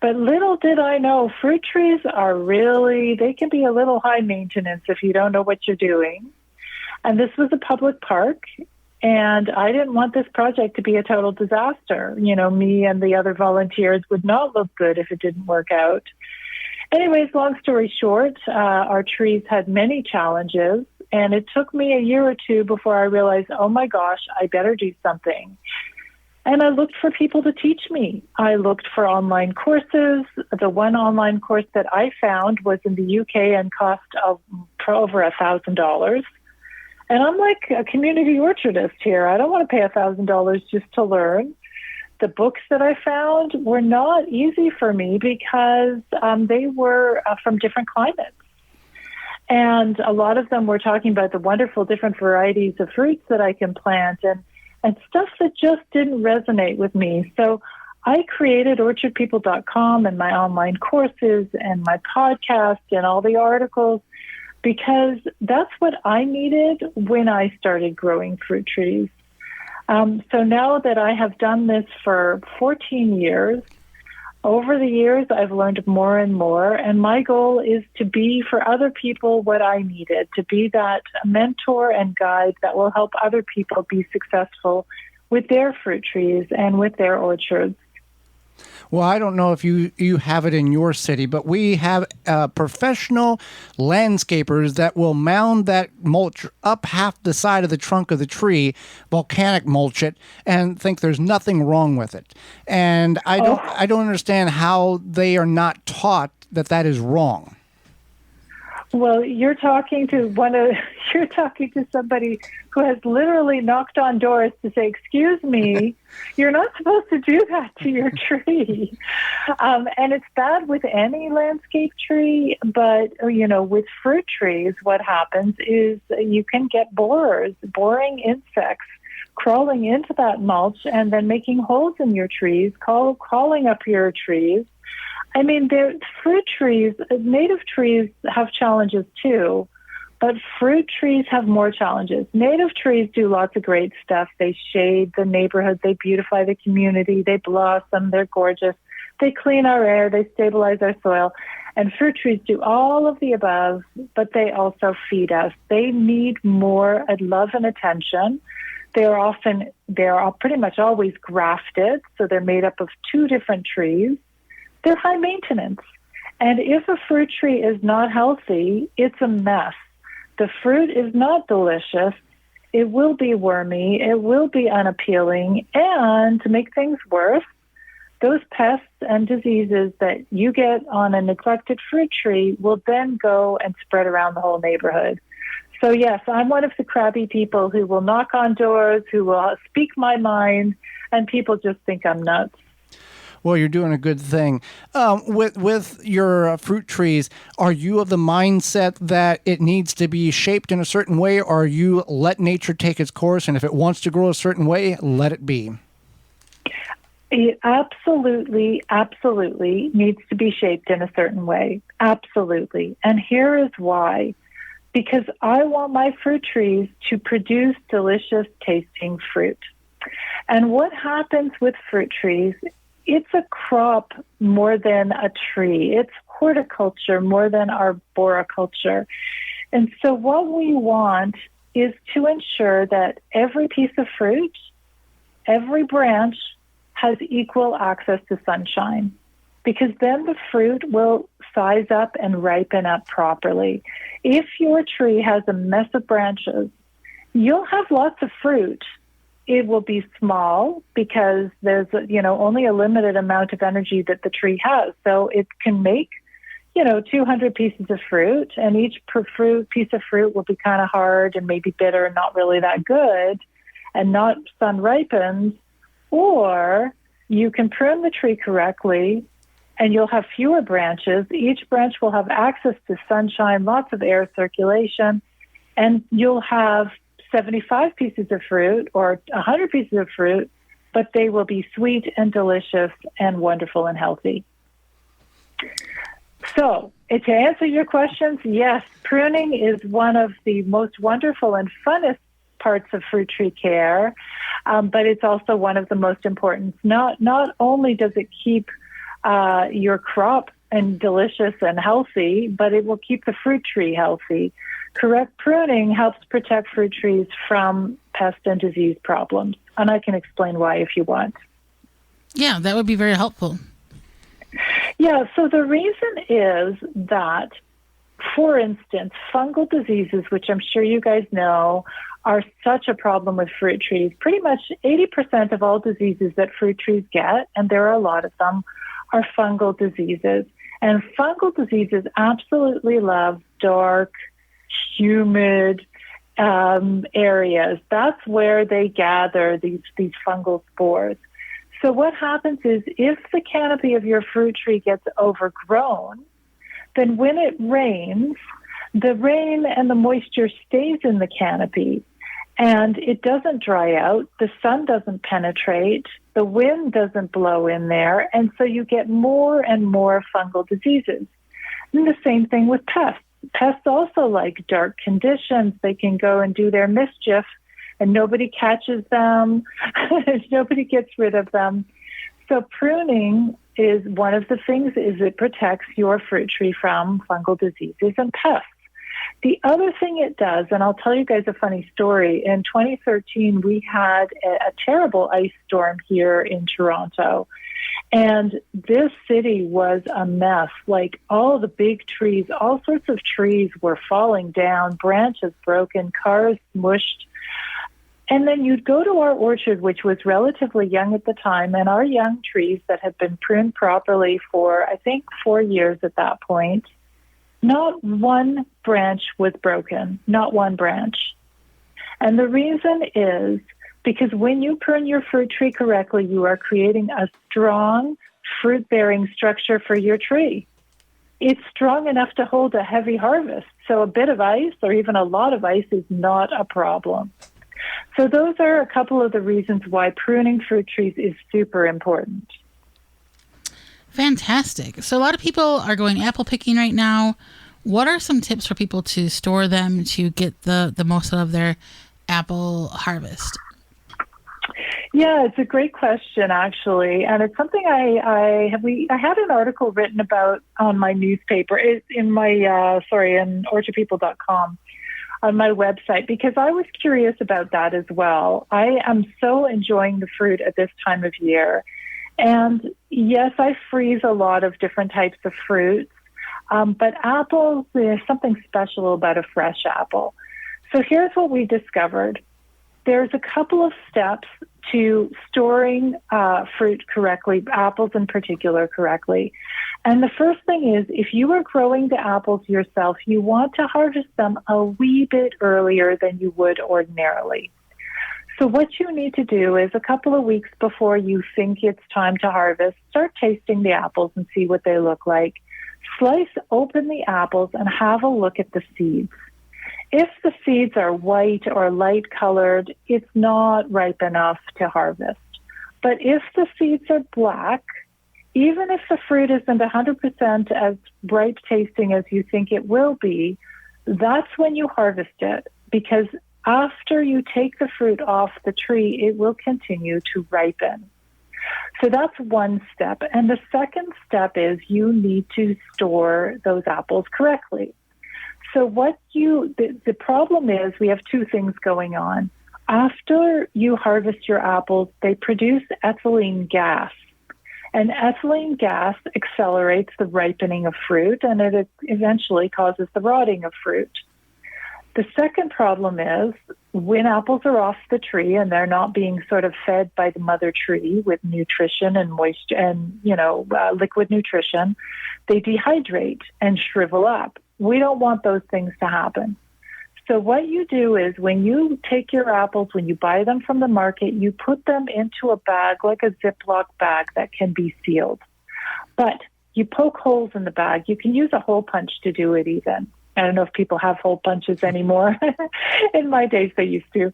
But little did I know, fruit trees they can be a little high maintenance if you don't know what you're doing. And this was a public park, and I didn't want this project to be a total disaster. Me and the other volunteers would not look good if it didn't work out. Anyways, long story short, our trees had many challenges, and it took me a year or two before I realized, oh my gosh, I better do something. And I looked for people to teach me. I looked for online courses. The one online course that I found was in the UK and cost over $1,000. And I'm like a community orchardist here. I don't want to pay $1,000 just to learn. The books that I found were not easy for me because they were from different climates. And a lot of them were talking about the wonderful different varieties of fruits that I can plant and stuff that just didn't resonate with me. So I created OrchardPeople.com and my online courses and my podcast and all the articles because that's what I needed when I started growing fruit trees. So now that I have done this for 14 years, over the years, I've learned more and more, and my goal is to be for other people what I needed, to be that mentor and guide that will help other people be successful with their fruit trees and with their orchards. Well, I don't know if you have it in your city, but we have professional landscapers that will mound that mulch up half the side of the trunk of the tree, volcanic mulch it, and think there's nothing wrong with it. And I don't understand how they are not taught that is wrong. Well, you're talking to somebody who has literally knocked on doors to say, excuse me, you're not supposed to do that to your tree. And it's bad with any landscape tree, but, with fruit trees, what happens is you can get boring insects crawling into that mulch and then making holes in your trees, crawling up your trees. I mean, fruit trees, native trees have challenges too, but fruit trees have more challenges. Native trees do lots of great stuff. They shade the neighborhood, they beautify the community, they blossom, they're gorgeous, they clean our air, they stabilize our soil. And fruit trees do all of the above, but they also feed us. They need more love and attention. They're pretty much always grafted, so they're made up of two different trees. They're high maintenance. And if a fruit tree is not healthy, it's a mess. The fruit is not delicious. It will be wormy. It will be unappealing. And to make things worse, those pests and diseases that you get on a neglected fruit tree will then go and spread around the whole neighborhood. So yes, I'm one of the crabby people who will knock on doors, who will speak my mind, and people just think I'm nuts. Well, you're doing a good thing. With your fruit trees, are you of the mindset that it needs to be shaped in a certain way, or you let nature take its course, and if it wants to grow a certain way, let it be? It absolutely needs to be shaped in a certain way. Absolutely. And here is why. Because I want my fruit trees to produce delicious tasting fruit. And what happens with fruit trees, it's a crop more than a tree. It's horticulture more than arboriculture. And so what we want is to ensure that every piece of fruit, every branch has equal access to sunshine, because then the fruit will size up and ripen up properly. If your tree has a mess of branches, you'll have lots of fruit. It will be small because there's, only a limited amount of energy that the tree has. So it can make, 200 pieces of fruit, and each piece of fruit will be kind of hard and maybe bitter and not really that good and not sun ripened. Or you can prune the tree correctly and you'll have fewer branches. Each branch will have access to sunshine, lots of air circulation, and you'll have 75 pieces of fruit or 100 pieces of fruit, but they will be sweet and delicious and wonderful and healthy. So, to answer your questions, yes, pruning is one of the most wonderful and funnest parts of fruit tree care, but it's also one of the most important. Not only does it keep your crop and delicious and healthy, but it will keep the fruit tree healthy. Correct pruning helps protect fruit trees from pest and disease problems, and I can explain why if you want. Yeah, that would be very helpful. Yeah, so the reason is that, for instance, fungal diseases, which I'm sure you guys know, are such a problem with fruit trees. Pretty much 80% of all diseases that fruit trees get, and there are a lot of them, are fungal diseases. And fungal diseases absolutely love dark, humid areas. That's where they gather these fungal spores. So what happens is if the canopy of your fruit tree gets overgrown, then when it rains, the rain and the moisture stays in the canopy and it doesn't dry out, the sun doesn't penetrate, the wind doesn't blow in there, and so you get more and more fungal diseases. And the same thing with pests. Pests also like dark conditions. They can go and do their mischief and nobody catches them, nobody gets rid of them. So pruning is one of the things is it protects your fruit tree from fungal diseases and pests. The other thing it does, and I'll tell you guys a funny story, in 2013 we had a terrible ice storm here in Toronto. And this city was a mess. Like all the big trees, all sorts of trees were falling down, branches broken, cars smushed. And then you'd go to our orchard, which was relatively young at the time, and our young trees that had been pruned properly for, I think, 4 years at that point, not one branch was broken, not one branch. And the reason is because when you prune your fruit tree correctly, you are creating a strong fruit-bearing structure for your tree. It's strong enough to hold a heavy harvest, so a bit of ice or even a lot of ice is not a problem. So those are a couple of the reasons why pruning fruit trees is super important. Fantastic. So a lot of people are going apple picking right now. What are some tips for people to store them to get the most out of their apple harvest? Yeah, it's a great question, actually, and it's something I had an article written about on my newspaper. It's in my in orchardpeople.com. on my website, because I was curious about that as well. I am so enjoying the fruit at this time of year. And yes, I freeze a lot of different types of fruits, but apples, there's something special about a fresh apple. So here's what we discovered. There's a couple of steps to storing fruit correctly, apples in particular correctly. And the first thing is, if you are growing the apples yourself, you want to harvest them a wee bit earlier than you would ordinarily. So what you need to do is a couple of weeks before you think it's time to harvest, start tasting the apples and see what they look like. Slice open the apples and have a look at the seeds. If the seeds are white or light colored, it's not ripe enough to harvest. But if the seeds are black, even if the fruit isn't 100% as ripe tasting as you think it will be, that's when you harvest it, because after you take the fruit off the tree, it will continue to ripen. So that's one step. And the second step is you need to store those apples correctly. So the problem is we have two things going on. After you harvest your apples, they produce ethylene gas. And ethylene gas accelerates the ripening of fruit, and it eventually causes the rotting of fruit. The second problem is when apples are off the tree and they're not being sort of fed by the mother tree with nutrition and moisture and, liquid nutrition, they dehydrate and shrivel up. We don't want those things to happen. So what you do is when you take your apples, when you buy them from the market, you put them into a bag, like a Ziploc bag that can be sealed. But you poke holes in the bag. You can use a hole punch to do it even. I don't know if people have hole punches anymore. In my days, they used to.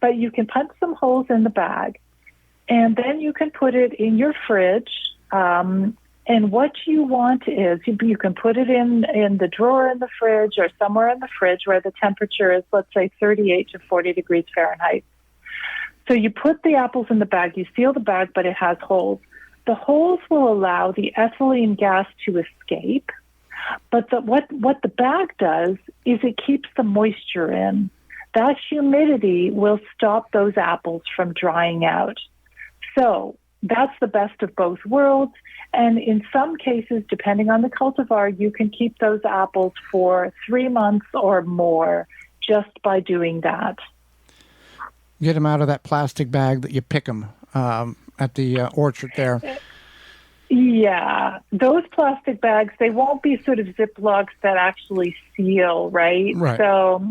But you can punch some holes in the bag, and then you can put it in your fridge. And what you want is you can put it in the drawer in the fridge or somewhere in the fridge where the temperature is, let's say, 38 to 40 degrees Fahrenheit. So you put the apples in the bag. You seal the bag, but it has holes. The holes will allow the ethylene gas to escape. But what the bag does is it keeps the moisture in. That humidity will stop those apples from drying out. So that's the best of both worlds. And in some cases, depending on the cultivar, you can keep those apples for 3 months or more just by doing that. Get them out of that plastic bag that you pick them at the orchard there. Yeah, those plastic bags, they won't be sort of Ziplocs that actually seal, right? So,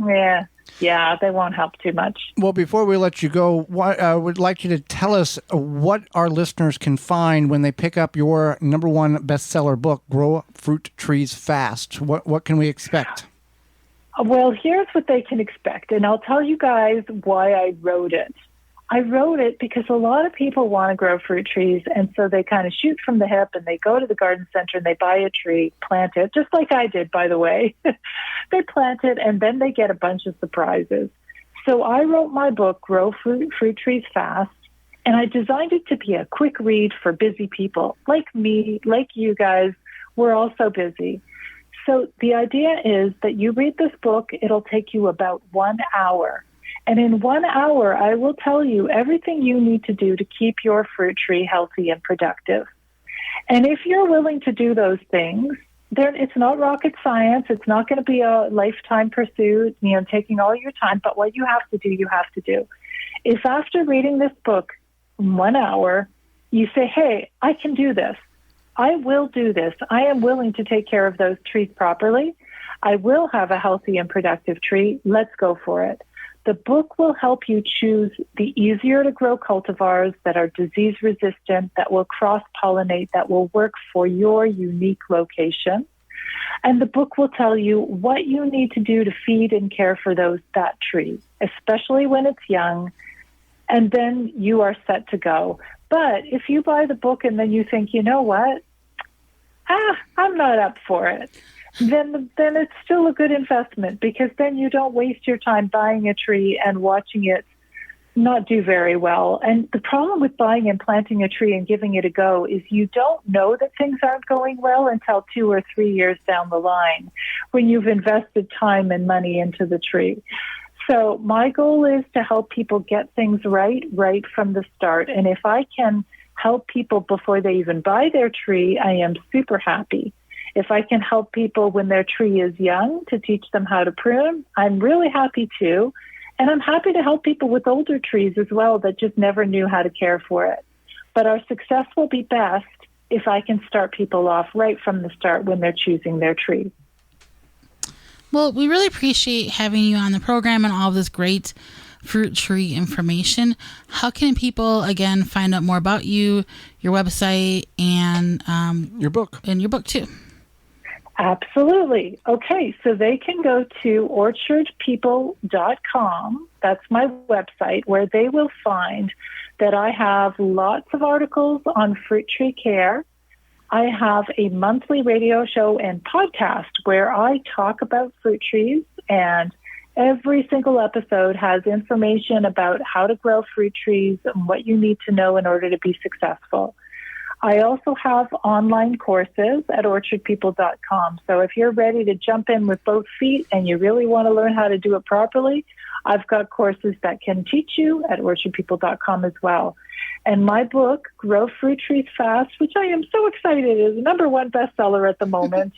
yeah, they won't help too much. Well, before we let you go, I would like you to tell us what our listeners can find when they pick up your #1 bestseller book, Grow Fruit Trees Fast. What can we expect? Well, here's what they can expect, and I'll tell you guys why I wrote it. I wrote it because a lot of people want to grow fruit trees, and so they kind of shoot from the hip, and they go to the garden center, and they buy a tree, plant it, just like I did, by the way. They plant it, and then they get a bunch of surprises. So I wrote my book, Grow Fruit Trees Fast, and I designed it to be a quick read for busy people, like me, like you guys. We're all so busy. So the idea is that you read this book, it'll take you about 1 hour. And in 1 hour, I will tell you everything you need to do to keep your fruit tree healthy and productive. And if you're willing to do those things, it's not rocket science. It's not going to be a lifetime pursuit, taking all your time. But what you have to do, you have to do. If after reading this book in 1 hour, you say, hey, I can do this. I will do this. I am willing to take care of those trees properly. I will have a healthy and productive tree. Let's go for it. The book will help you choose the easier to grow cultivars that are disease resistant, that will cross-pollinate, that will work for your unique location. And the book will tell you what you need to do to feed and care for that tree, especially when it's young, and then you are set to go. But if you buy the book and then you think, you know what, I'm not up for it, then it's still a good investment, because then you don't waste your time buying a tree and watching it not do very well. And the problem with buying and planting a tree and giving it a go is you don't know that things aren't going well until 2 or 3 years down the line, when you've invested time and money into the tree. So my goal is to help people get things right from the start. And if I can help people before they even buy their tree, I am super happy. If I can help people when their tree is young to teach them how to prune, I'm really happy too. And I'm happy to help people with older trees as well that just never knew how to care for it. But our success will be best if I can start people off right from the start when they're choosing their tree. Well, we really appreciate having you on the program and all of this great fruit tree information. How can people, again, find out more about you, your website, and your book? And your book, too. Absolutely. Okay, so they can go to orchardpeople.com. That's my website, where they will find that I have lots of articles on fruit tree care. I have a monthly radio show and podcast where I talk about fruit trees and Every single episode has information about how to grow fruit trees and what you need to know in order to be successful. I also have online courses at orchardpeople.com. So if you're ready to jump in with both feet and you really want to learn how to do it properly, I've got courses that can teach you at orchardpeople.com as well. And my book, Grow Fruit Trees Fast, which I am so excited is the #1 bestseller at the moment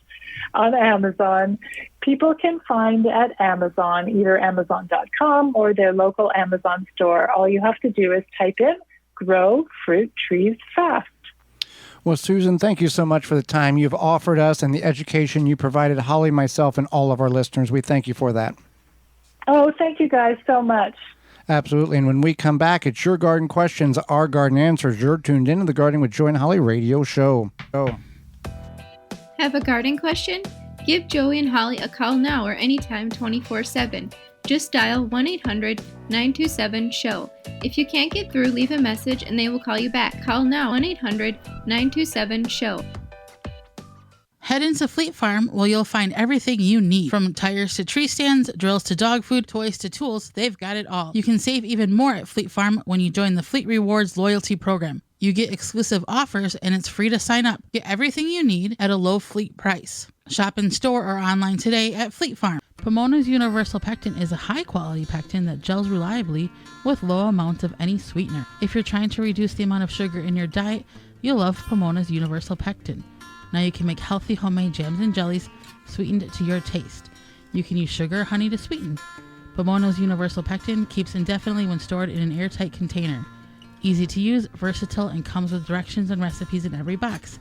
on Amazon. People can find at Amazon, either Amazon.com or their local Amazon store. All you have to do is type in Grow Fruit Trees Fast. Well, Susan, thank you so much for the time you've offered us and the education you provided Holly, myself, and all of our listeners. We thank you for that. Oh, thank you guys so much. Absolutely. And when we come back, it's Your Garden Questions, Our Garden Answers. You're tuned into the Gardening with Joy and Holly radio show. Have a garden question? Give Joey and Holly a call now or anytime 24/7. Just dial 1-800-927-SHOW. If you can't get through, leave a message and they will call you back. Call now 1-800-927-SHOW. Head into Fleet Farm where you'll find everything you need. From tires to tree stands, drills to dog food, toys to tools, they've got it all. You can save even more at Fleet Farm when you join the Fleet Rewards loyalty program. You get exclusive offers and it's free to sign up. Get everything you need at a low fleet price. Shop in store or online today at Fleet Farm. Pomona's Universal Pectin is a high-quality pectin that gels reliably with low amounts of any sweetener. If you're trying to reduce the amount of sugar in your diet, you'll love Pomona's Universal Pectin. Now you can make healthy homemade jams and jellies sweetened to your taste. You can use sugar or honey to sweeten. Pomona's Universal Pectin keeps indefinitely when stored in an airtight container. Easy to use, versatile, and comes with directions and recipes in every box.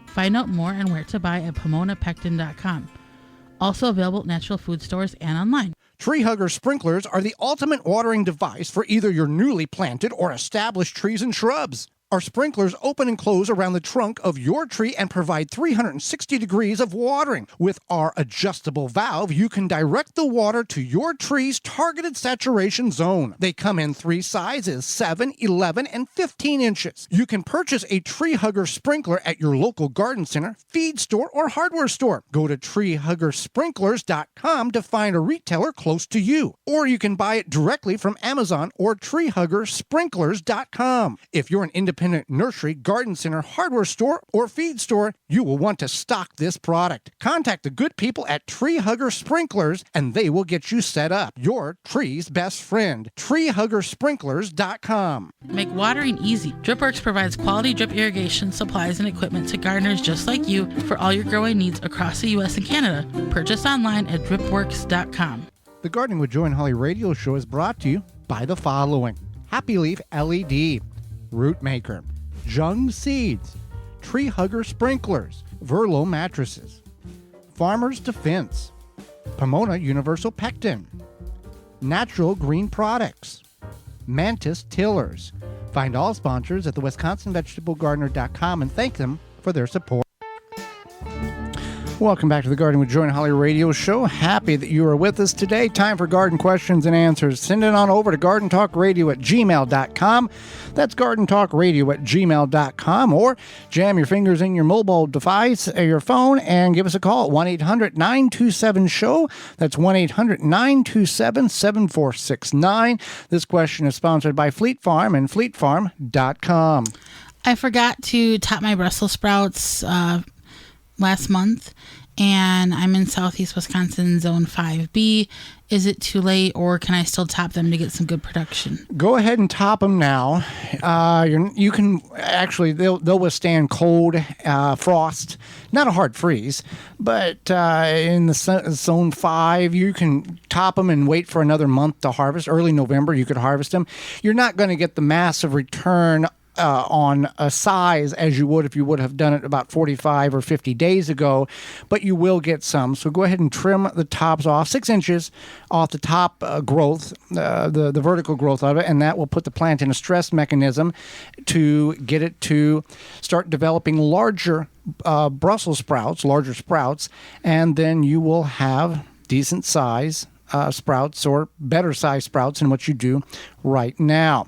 Find out more and where to buy at PomonaPectin.com. Also available at natural food stores and online. Tree Hugger sprinklers are the ultimate watering device for either your newly planted or established trees and shrubs. Our sprinklers open and close around the trunk of your tree and provide 360 degrees of watering. With our adjustable valve, you can direct the water to your tree's targeted saturation zone. They come in 3 sizes, 7, 11, and 15 inches. You can purchase a Tree Hugger sprinkler at your local garden center, feed store, or hardware store. Go to treehuggersprinklers.com to find a retailer close to you. Or you can buy it directly from Amazon or treehuggersprinklers.com. If you're an independent nursery, garden center, hardware store, or feed store, you will want to stock this product. Contact the good people at Tree Hugger Sprinklers and they will get you set up. Your tree's best friend. treehuggersprinklers.com. Make watering easy. DripWorks provides quality drip irrigation supplies and equipment to gardeners just like you for all your growing needs across the U.S. and Canada. Purchase online at dripworks.com. The Gardening with Joy and Holly radio show is brought to you by the following: Happy Leaf LED, Root Maker, Jung Seeds, Tree Hugger Sprinklers, Verlo Mattresses, Farmer's Defense, Pomona Universal Pectin, Natural Green Products, Mantis Tillers. Find all sponsors at the WisconsinVegetableGardener.com and thank them for their support. Welcome back to the Garden with Joy and Holly radio show. Happy that you are with us today. Time for garden questions and answers. Send it on over to gardentalkradio@gmail.com. That's gardentalkradio@gmail.com. Or jam your fingers in your mobile device or your phone and give us a call at 1-800-927-SHOW. That's 1-800-927-7469. This question is sponsored by Fleet Farm and fleetfarm.com. I forgot to top my Brussels sprouts last month, and I'm in Southeast Wisconsin, Zone 5B. Is it too late, or can I still top them to get some good production? Go ahead and top them now. You can actually, they'll withstand cold, frost, not a hard freeze, but in the Zone 5, you can top them and wait for another month to harvest. Early November, you could harvest them. You're not going to get the massive return on a size as you would if you would have done it about 45 or 50 days ago, but you will get some. So go ahead and trim the tops off 6 inches off the top growth, the vertical growth of it, and that will put the plant in a stress mechanism to get it to start developing larger Brussels sprouts, larger sprouts, and then you will have decent size sprouts or better size sprouts than what you do right now.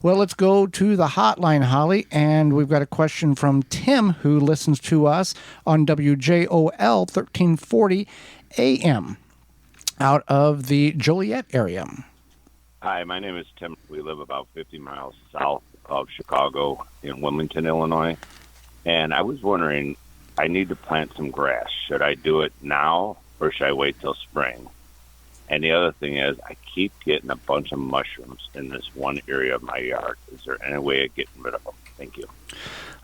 Well, let's go to the hotline, Holly, and we've got a question from Tim, who listens to us on WJOL 1340 AM. out of the Joliet area. Hi, my name is Tim. We live about 50 miles south of Chicago in Wilmington, Illinois. And I was wondering, I need to plant some grass. Should I do it now or should I wait till spring? And the other thing is, I keep getting a bunch of mushrooms in this one area of my yard. Is there any way of getting rid of them? Thank you.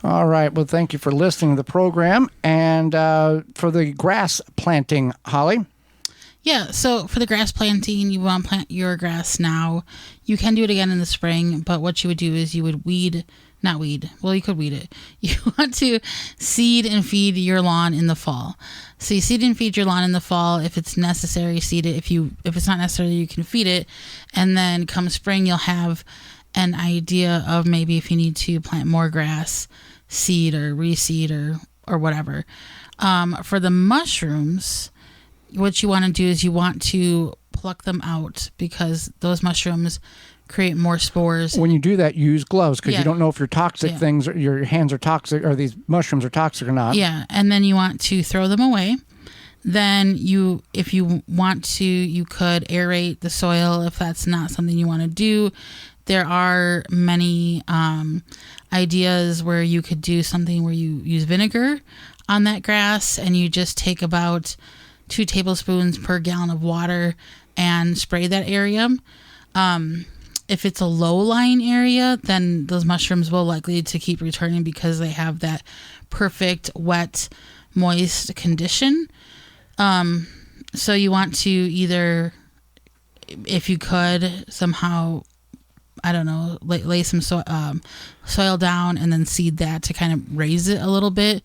All right. Well, thank you for listening to the program. And for the grass planting, Holly? Yeah, so for the grass planting, you want to plant your grass now. You can do it again in the spring, but what you would do is you would you could weed it. You want to seed and feed your lawn in the fall. So you seed and feed your lawn in the fall. If it's necessary, seed it. If it's not necessary, you can feed it. And then come spring, you'll have an idea of maybe if you need to plant more grass, seed or reseed or whatever. For the mushrooms, what you want to do is you want to pluck them out because those mushrooms create more spores. When you do that, use gloves because you don't know if your toxic things, or your hands are toxic, or these mushrooms are toxic or not. Yeah, and then you want to throw them away. Then if you want to, you could aerate the soil if that's not something you want to do. There are many ideas where you could do something where you use vinegar on that grass and you just take about 2 tablespoons per gallon of water and spray that area. If it's a low-lying area, then those mushrooms will likely to keep returning because they have that perfect wet, moist condition. So you want to either, if you could, somehow, I don't know, lay some soil down and then seed that to kind of raise it a little bit.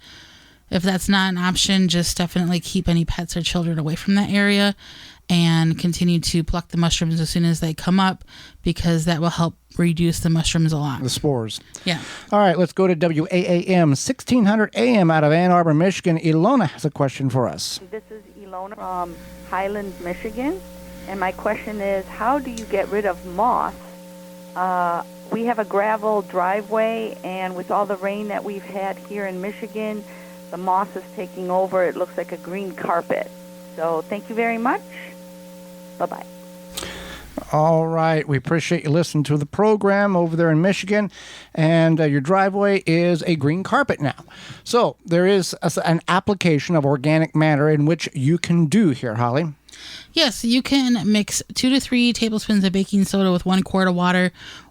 If that's not an option, just definitely keep any pets or children away from that area and continue to pluck the mushrooms as soon as they come up because that will help reduce the mushrooms a lot. The spores. Yeah. All right, let's go to WAAM 1600 AM out of Ann Arbor, Michigan. Ilona has a question for us. This is Ilona from Highland, Michigan. And my question is, how do you get rid of moss? We have a gravel driveway, and with all the rain that we've had here in Michigan, the moss is taking over. It looks like a green carpet. So thank you very much. Bye-bye. All right. We appreciate you listening to the program over there in Michigan. And your driveway is a green carpet now. So there is an application of organic matter in which you can do here, Holly. Yes, you can mix 2 to 3 tablespoons of baking soda with 1 quart of water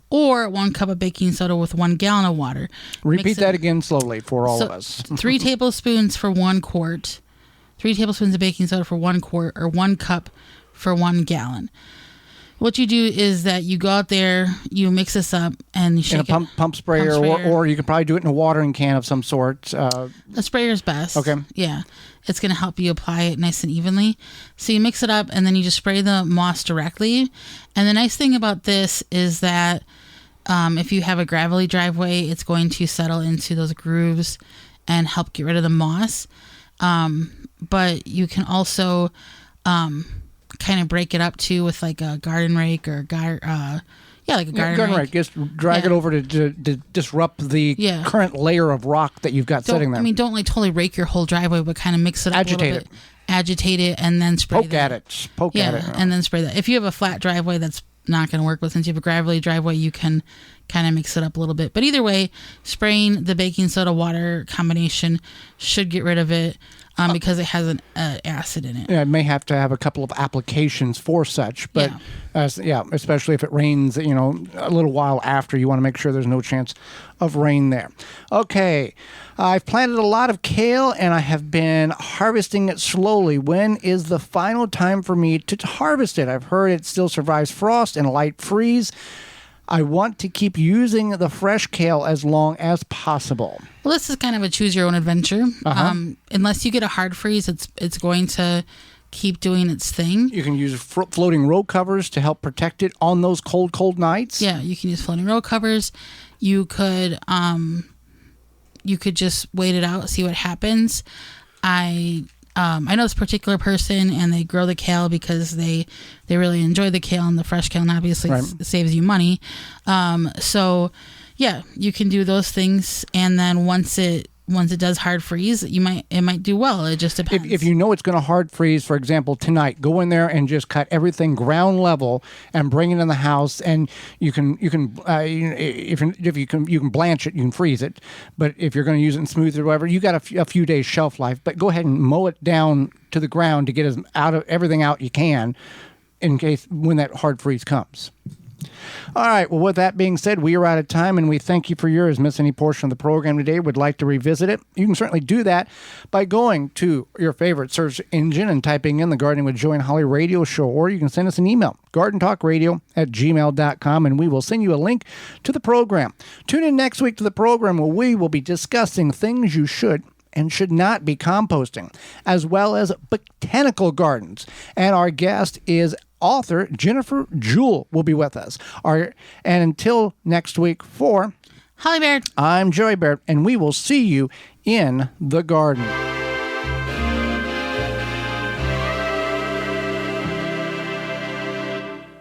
or 1 cup of baking soda with 1 gallon of water. Repeat that again slowly for all of us. 3 tablespoons for 1 quart, 3 tablespoons of baking soda for 1 quart, or 1 cup for 1 gallon. What you do is that you go out there, you mix this up, and you shake in a pump sprayer. Or you can probably do it in a watering can of some sort. A sprayer is best. Okay. Yeah. It's going to help you apply it nice and evenly. So you mix it up, and then you just spray the moss directly. And the nice thing about this is that if you have a gravelly driveway, it's going to settle into those grooves and help get rid of the moss. But you can also kind of break it up too with like a garden rake or like a garden rake. Just drag it over to disrupt the current layer of rock that you've got sitting there. I mean, don't like totally rake your whole driveway, but kind of mix it up a little bit. Agitate it and then spray Poke at it. And then spray that. If you have a flat driveway, that's not going to work. But since you have a gravelly driveway, you can kind of mix it up a little bit. But either way, spraying the baking soda water combination should get rid of it. Because it has an acid in it. Yeah, it may have to have a couple of applications for such, but especially if it rains, a little while after, you want to make sure there's no chance of rain there. Okay, I've planted a lot of kale and I have been harvesting it slowly. When is the final time for me to harvest it? I've heard it still survives frost and a light freeze. I want to keep using the fresh kale as long as possible. Well, this is kind of a choose your own adventure. Unless you get a hard freeze, it's going to keep doing its thing. You can use floating row covers to help protect it on those cold nights. Yeah, you can use floating row covers. You could just wait it out, see what happens. I know this particular person, and they grow the kale because they really enjoy the kale, and the fresh kale, and obviously it saves you money. So, yeah, you can do those things, and then once it once it does hard freeze, it might do well. It just depends. If you know it's going to hard freeze, for example, tonight, go in there and just cut everything ground level and bring it in the house. And you can blanch it, you can freeze it. But if you're going to use it in smooth or whatever, you got a few days shelf life. But go ahead and mow it down to the ground to get everything out you can, in case when that hard freeze comes. All right. Well, with that being said, we are out of time, and we thank you for yours. Miss any portion of the program today, would like to revisit it, you can certainly do that by going to your favorite search engine and typing in the Gardening with Joy and Holly radio show, or you can send us an email, gardentalkradio@gmail.com, and we will send you a link to the program. Tune in next week to the program where we will be discussing things you should and should not be composting, as well as botanical gardens. And our guest is author Jennifer Jewell will be with us. And until next week, for Holly Baird, I'm Joey Baird, and we will see you in the garden.